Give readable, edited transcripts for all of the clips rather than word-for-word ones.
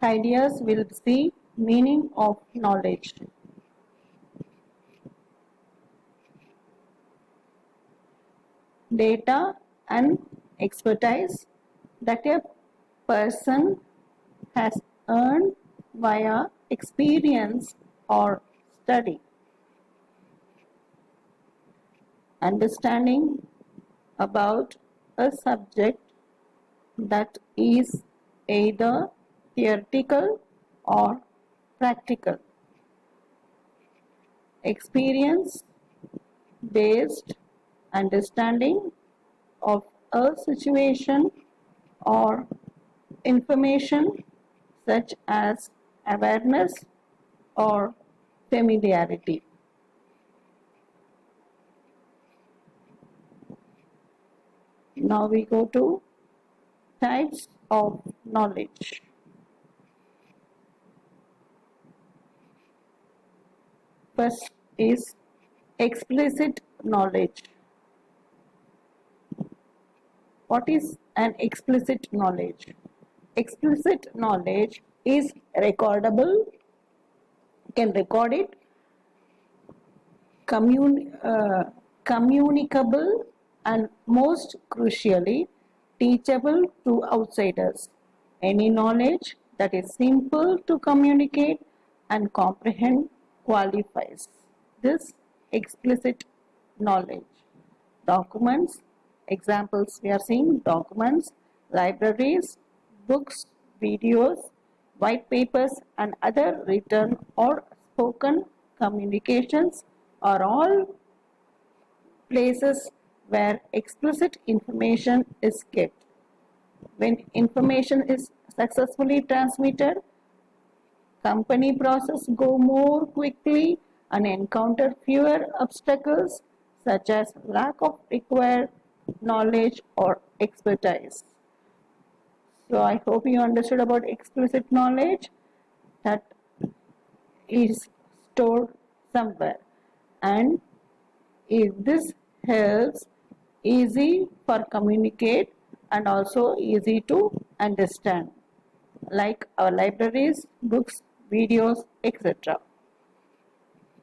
Ideas will see meaning of knowledge. Data and expertise that a person has earned via experience or study. Understanding about a subject that is either theoretical or practical. Experience based understanding of a situation or information such as awareness or familiarity. Now we go to types of knowledge. First is explicit knowledge. What is an explicit knowledge? Explicit knowledge is recordable, can record it, communicable, and most crucially, teachable to outsiders. Any knowledge that is simple to communicate and comprehend qualifies this explicit knowledge. Documents, examples we are seeing: documents, libraries, books, videos, white papers, and other written or spoken communications are all places where explicit information is kept. When information is successfully transmitted, company process go more quickly and encounter fewer obstacles such as lack of required knowledge or expertise. So I hope you understood about explicit knowledge, that is stored somewhere, and if this helps easy for communicate and also easy to understand, like our libraries, books, videos, etc.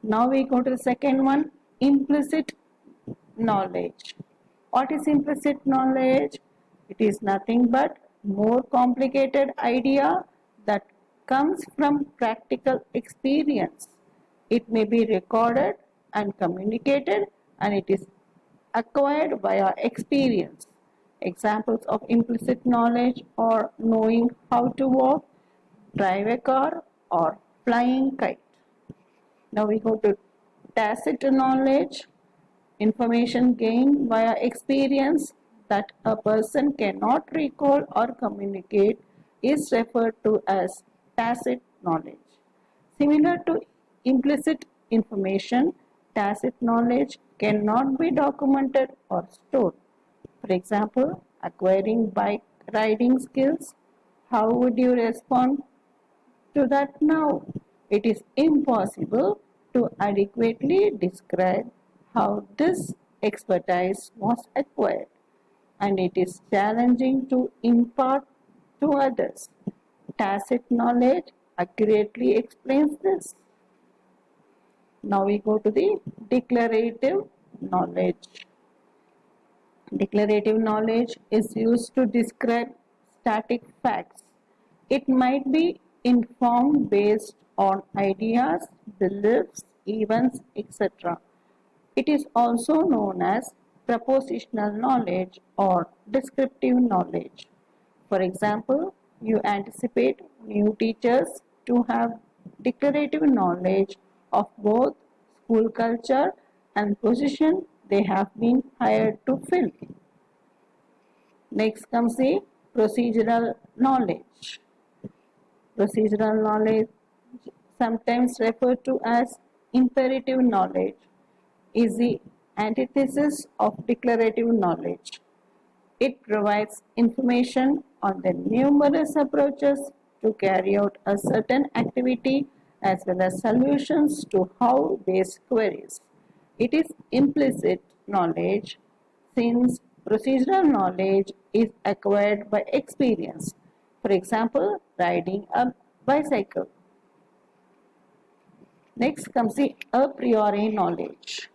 Now we go to the second one, implicit knowledge. What is implicit knowledge? It is nothing but more complicated idea that comes from practical experience. It may be recorded and communicated, and it is acquired via experience. Examples of implicit knowledge are knowing how to walk, drive a car, or flying kite. Now we go to tacit knowledge. Information gained via experience that a person cannot recall or communicate is referred to as tacit knowledge. Similar to implicit information, tacit knowledge cannot be documented or stored. For example, acquiring bike riding skills. How would you respond to that now? It is impossible to adequately describe how this expertise was acquired, and it is challenging to impart to others. Tacit knowledge accurately explains this. Now we go to the declarative knowledge. Declarative knowledge is used to describe static facts. It might be informed based on ideas, beliefs, events, etc. It is also known as propositional knowledge or descriptive knowledge. For example, you anticipate new teachers to have declarative knowledge of both school culture and position they have been hired to fill. Next comes the procedural knowledge. Procedural knowledge, sometimes referred to as imperative knowledge, is the antithesis of declarative knowledge. It provides information on the numerous approaches to carry out a certain activity as well as solutions to how-based queries. It is implicit knowledge since procedural knowledge is acquired by experience. For example, riding a bicycle. Next comes the a priori knowledge.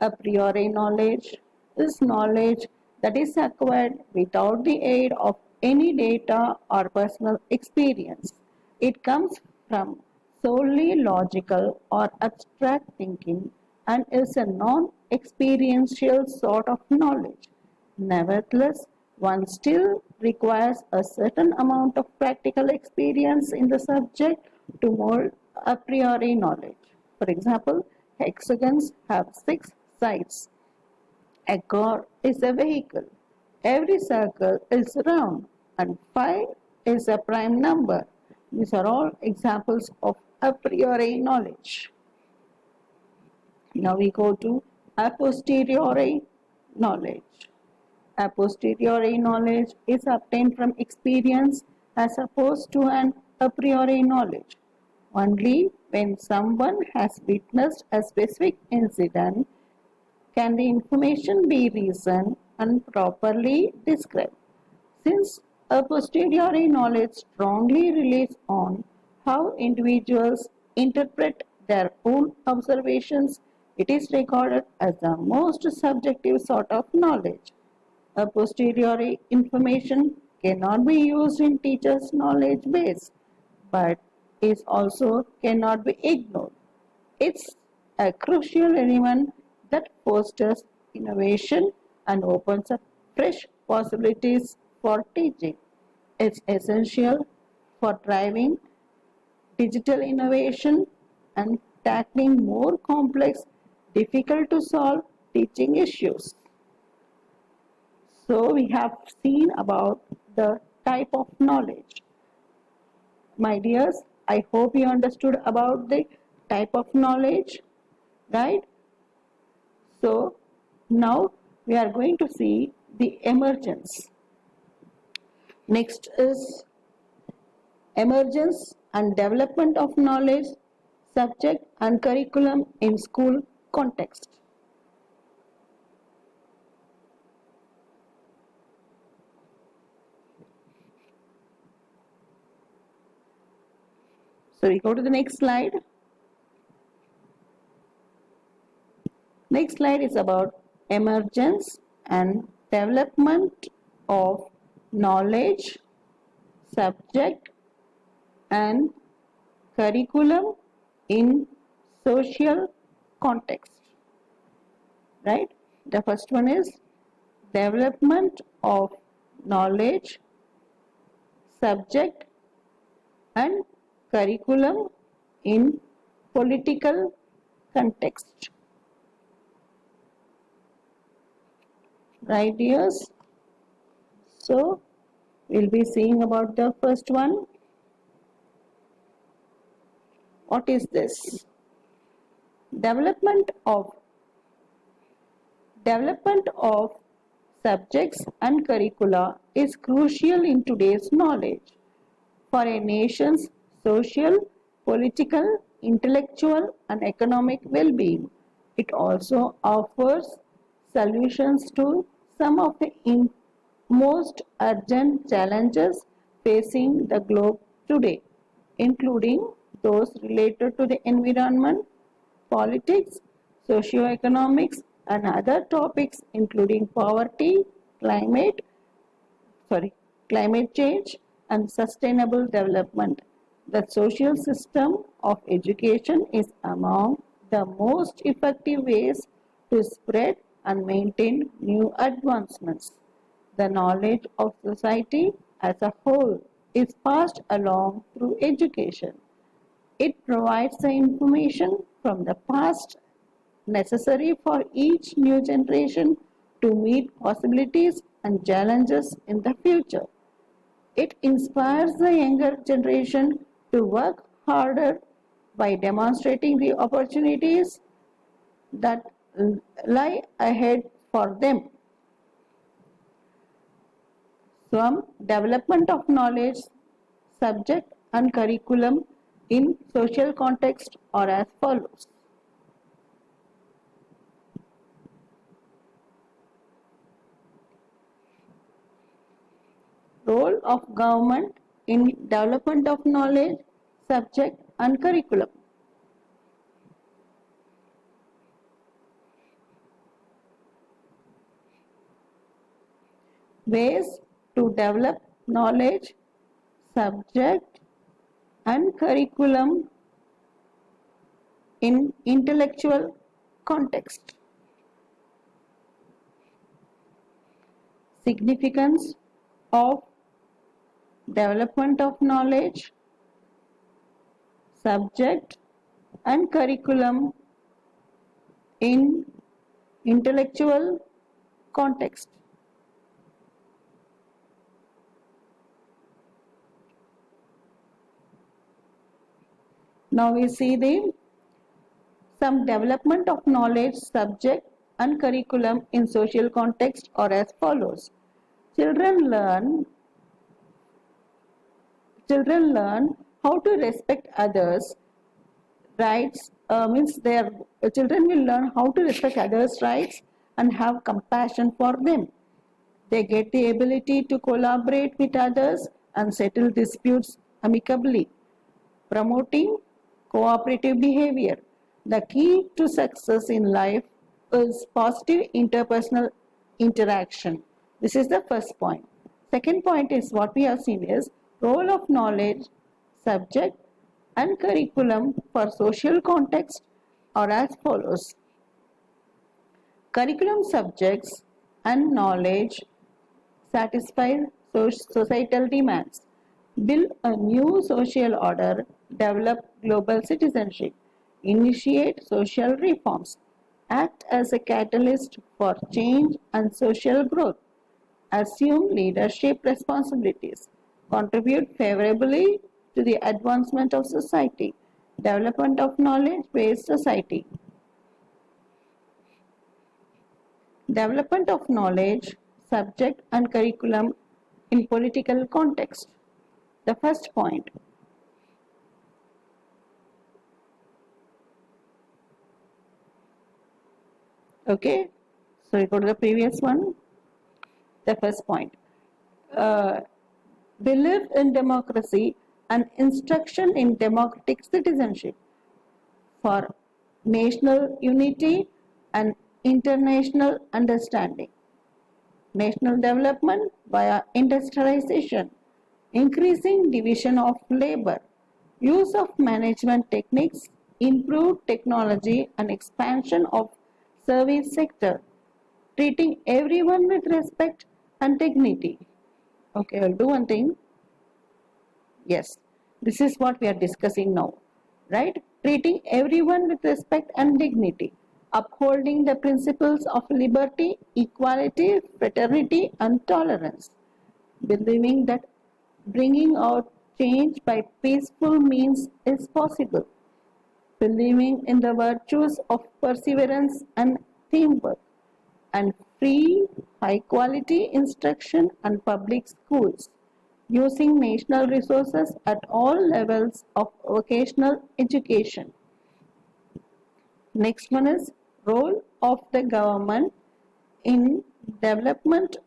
A priori knowledge is knowledge that is acquired without the aid of any data or personal experience. It comes from solely logical or abstract thinking and is a non-experiential sort of knowledge. Nevertheless, one still requires a certain amount of practical experience in the subject to mold a priori knowledge. For example, hexagons have 6 sides. A car is a vehicle. Every circle is round and 5 is a prime number. These are all examples of a priori knowledge. Now we go to a posteriori knowledge. A posteriori knowledge is obtained from experience as opposed to an a priori knowledge. Only when someone has witnessed a specific incident can the information be reasoned and properly described. Since a posteriori knowledge strongly relies on how individuals interpret their own observations, it is regarded as the most subjective sort of knowledge. A posteriori information cannot be used in teachers' knowledge base, but is also cannot be ignored. It's a crucial element that fosters innovation and opens up fresh possibilities for teaching. It's essential for driving digital innovation and tackling more complex, difficult to solve teaching issues. So we have seen about the type of knowledge. My dears, I hope you understood about the type of knowledge, right? So now we are going to see the emergence. Next is emergence and development of knowledge, subject and curriculum in school context. So we go to the next slide. Next slide is about emergence and development of knowledge, subject and curriculum in social context. Right? The first one is development of knowledge, subject and curriculum in political context. Right, dears? So, we'll be seeing about the first one. What is this? Development of subjects and curricula is crucial in today's knowledge for a nation's social, political, intellectual and economic well-being. It also offers solutions to some of the most urgent challenges facing the globe today, including those related to the environment, politics, socio-economics and other topics including poverty, climate, climate change and sustainable development. The social system of education is among the most effective ways to spread and maintain new advancements. The knowledge of society as a whole is passed along through education. It provides the information from the past necessary for each new generation to meet possibilities and challenges in the future. It inspires the younger generation to work harder by demonstrating the opportunities that lie ahead for them. Some development of knowledge, subject and curriculum in social context are as follows. Role of government in development of knowledge, subject and curriculum. Ways to develop knowledge, subject and curriculum in intellectual context. Significance of development of knowledge, subject and curriculum in intellectual context. Now we see some development of knowledge, subject and curriculum in social context are as follows. Children learn how to respect others' rights, means their children will learn how to respect others' rights and have compassion for them. They get the ability to collaborate with others and settle disputes amicably, promoting cooperative behavior. The key to success in life is positive interpersonal interaction. This is the first point. Second point is what we have seen is role of knowledge, subject and curriculum for social context are as follows. Curriculum subjects and knowledge satisfy societal demands, build a new social order, develop global citizenship, initiate social reforms, act as a catalyst for change and social growth, assume leadership responsibilities, contribute favorably to the advancement of society, development of knowledge-based society. Development of knowledge, subject and curriculum in political context. The first point. Okay, so we go to the previous one. The first point. Belief in democracy and instruction in democratic citizenship for national unity and international understanding. National development via industrialization, increasing division of labor, use of management techniques, improved technology and expansion of service sector, treating everyone with respect and dignity. Okay, I'll do one thing. Yes, this is what we are discussing now, right? Treating everyone with respect and dignity, upholding the principles of liberty, equality, fraternity and tolerance, believing that bringing out change by peaceful means is possible, believing in the virtues of perseverance and teamwork, and free, high-quality instruction and public schools, using national resources at all levels of vocational education. Next one is role of the government in development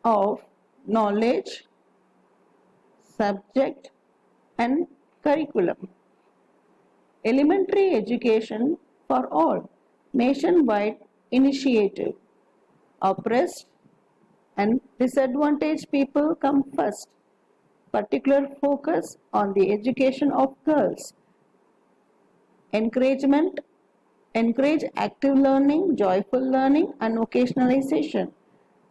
of knowledge, subject and curriculum. Elementary education for all, nationwide initiative. Oppressed and disadvantaged people come first. Particular focus on the education of girls. Encourage active learning, joyful learning and vocationalization.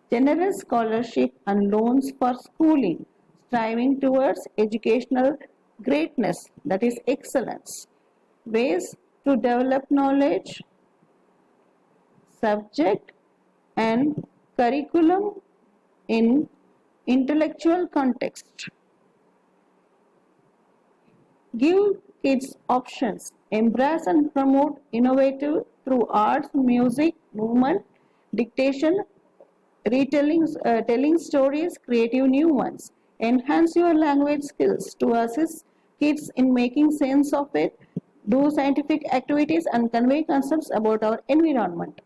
Generous scholarship and loans for schooling, striving towards educational greatness, that is excellence. Ways to develop knowledge, subject and curriculum in intellectual context. Give kids options. Embrace and promote innovative through arts, music, movement, dictation, telling stories, creative new ones. Enhance your language skills to assist kids in making sense of it. Do scientific activities and convey concepts about our environment.